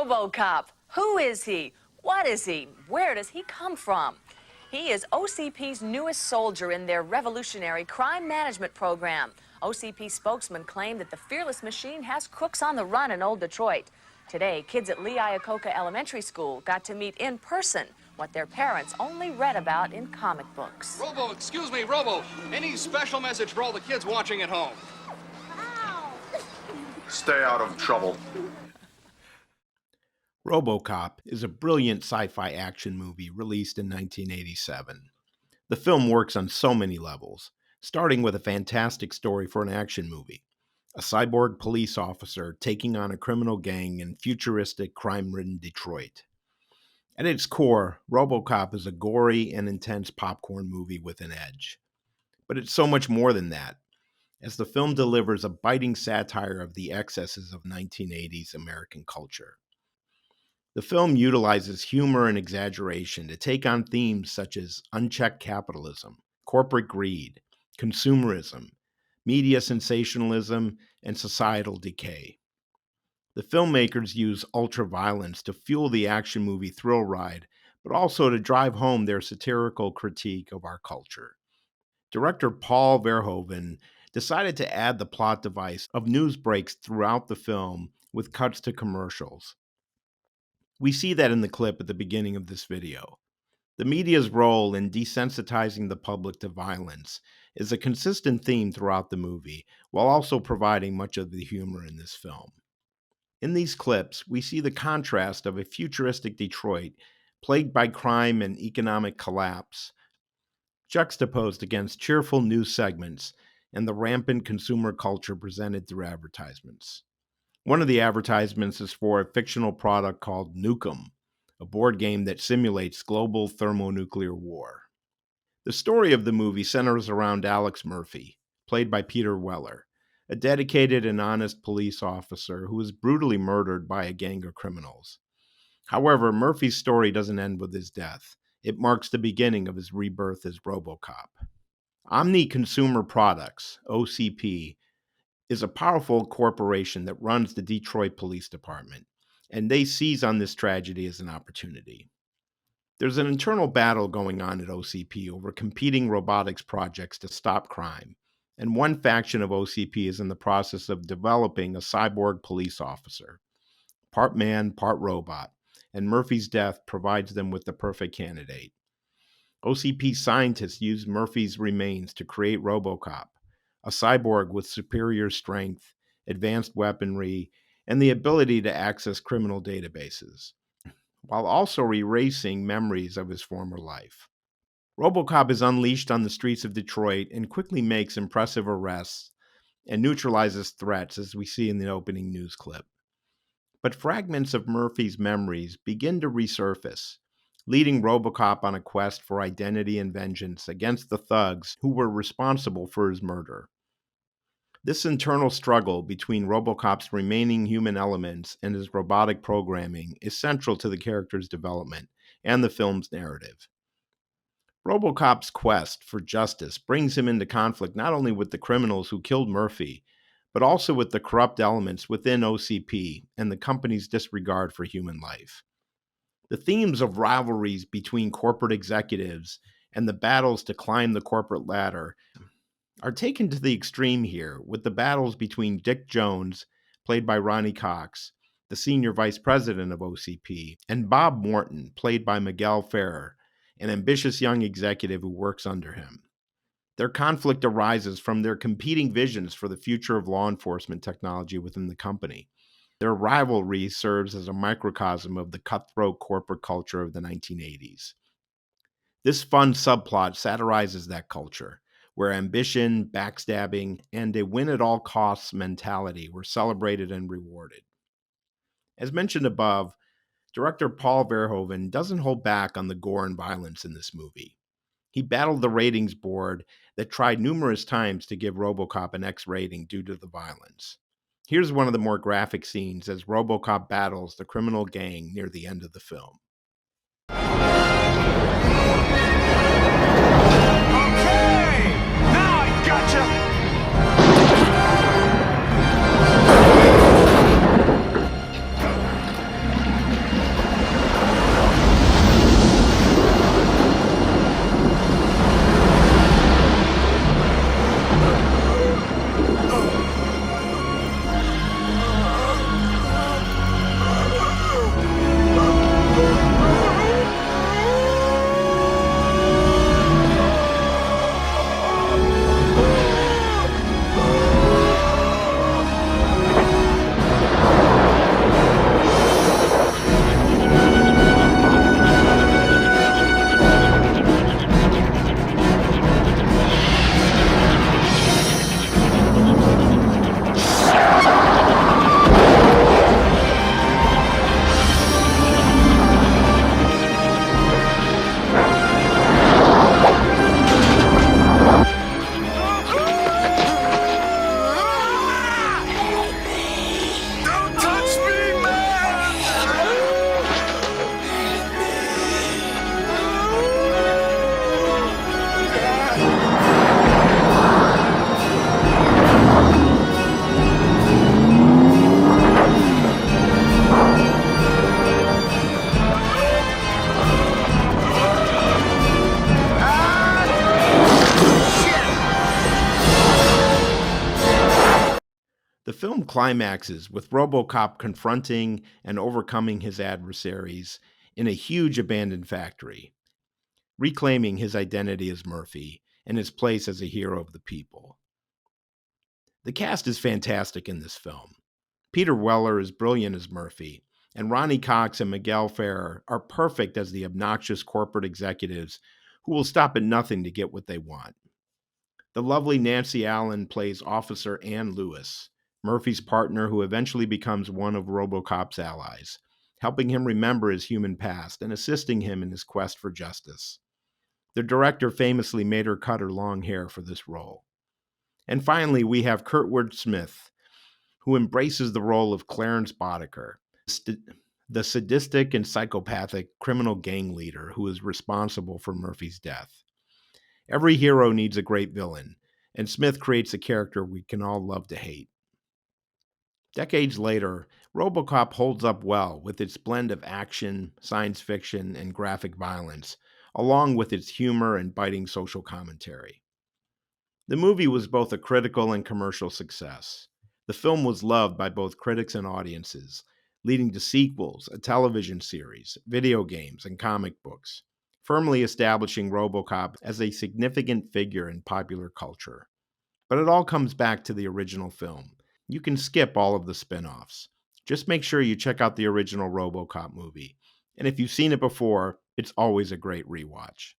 RoboCop. Who is he? What is he? Where does he come from? He is OCP's newest soldier in their revolutionary crime management program. OCP spokesman claimed that the fearless machine has crooks on the run in Old Detroit. Today, kids at Lee Iacocca Elementary School got to meet in person what their parents only read about in comic books. Robo, excuse me, Robo. Any special message for all the kids watching at home? Stay out of trouble. RoboCop is a brilliant sci-fi action movie released in 1987. The film works on so many levels, starting with a fantastic story for an action movie. A cyborg police officer taking on a criminal gang in futuristic, crime-ridden Detroit. At its core, RoboCop is a gory and intense popcorn movie with an edge. But it's so much more than that, as the film delivers a biting satire of the excesses of 1980s American culture. The film utilizes humor and exaggeration to take on themes such as unchecked capitalism, corporate greed, consumerism, media sensationalism, and societal decay. The filmmakers use ultra-violence to fuel the action movie thrill ride, but also to drive home their satirical critique of our culture. Director Paul Verhoeven decided to add the plot device of news breaks throughout the film with cuts to commercials. We see that in the clip at the beginning of this video. The media's role in desensitizing the public to violence is a consistent theme throughout the movie, while also providing much of the humor in this film. In these clips, we see the contrast of a futuristic Detroit plagued by crime and economic collapse, juxtaposed against cheerful news segments and the rampant consumer culture presented through advertisements. One of the advertisements is for a fictional product called Nukem, a board game that simulates global thermonuclear war. The story of the movie centers around Alex Murphy, played by Peter Weller, a dedicated and honest police officer who was brutally murdered by a gang of criminals. However, Murphy's story doesn't end with his death. It marks the beginning of his rebirth as RoboCop. Omni Consumer Products, OCP, is a powerful corporation that runs the Detroit Police Department, and they seize on this tragedy as an opportunity. There's an internal battle going on at OCP over competing robotics projects to stop crime, and one faction of OCP is in the process of developing a cyborg police officer, part man, part robot, and Murphy's death provides them with the perfect candidate. OCP scientists use Murphy's remains to create RoboCop, a cyborg with superior strength, advanced weaponry, and the ability to access criminal databases, while also erasing memories of his former life. RoboCop is unleashed on the streets of Detroit and quickly makes impressive arrests and neutralizes threats, as we see in the opening news clip. But fragments of Murphy's memories begin to resurface, leading RoboCop on a quest for identity and vengeance against the thugs who were responsible for his murder. This internal struggle between RoboCop's remaining human elements and his robotic programming is central to the character's development and the film's narrative. RoboCop's quest for justice brings him into conflict not only with the criminals who killed Murphy, but also with the corrupt elements within OCP and the company's disregard for human life. The themes of rivalries between corporate executives and the battles to climb the corporate ladder are taken to the extreme here, with the battles between Dick Jones, played by Ronny Cox, the senior vice president of OCP, and Bob Morton, played by Miguel Ferrer, an ambitious young executive who works under him. Their conflict arises from their competing visions for the future of law enforcement technology within the company. Their rivalry serves as a microcosm of the cutthroat corporate culture of the 1980s. This fun subplot satirizes that culture, where ambition, backstabbing, and a win-at-all-costs mentality were celebrated and rewarded. As mentioned above, director Paul Verhoeven doesn't hold back on the gore and violence in this movie. He battled the ratings board that tried numerous times to give RoboCop an X rating due to the violence. Here's one of the more graphic scenes as RoboCop battles the criminal gang near the end of the film. Okay! Now I gotcha! climaxes with RoboCop confronting and overcoming his adversaries in a huge abandoned factory, reclaiming his identity as Murphy and his place as a hero of the people. The cast is fantastic in this film. Peter Weller is brilliant as Murphy, and Ronny Cox and Miguel Ferrer are perfect as the obnoxious corporate executives who will stop at nothing to get what they want. The lovely Nancy Allen plays Officer Ann Lewis, Murphy's partner who eventually becomes one of RoboCop's allies, helping him remember his human past and assisting him in his quest for justice. The director famously made her cut her long hair for this role. And finally, we have Kurtwood Smith, who embraces the role of Clarence Boddicker, the sadistic and psychopathic criminal gang leader who is responsible for Murphy's death. Every hero needs a great villain, and Smith creates a character we can all love to hate. Decades later, RoboCop holds up well with its blend of action, science fiction, and graphic violence, along with its humor and biting social commentary. The movie was both a critical and commercial success. The film was loved by both critics and audiences, leading to sequels, a television series, video games, and comic books, firmly establishing RoboCop as a significant figure in popular culture. But it all comes back to the original film. You can skip all of the spin-offs. Just make sure you check out the original RoboCop movie. And if you've seen it before, it's always a great rewatch.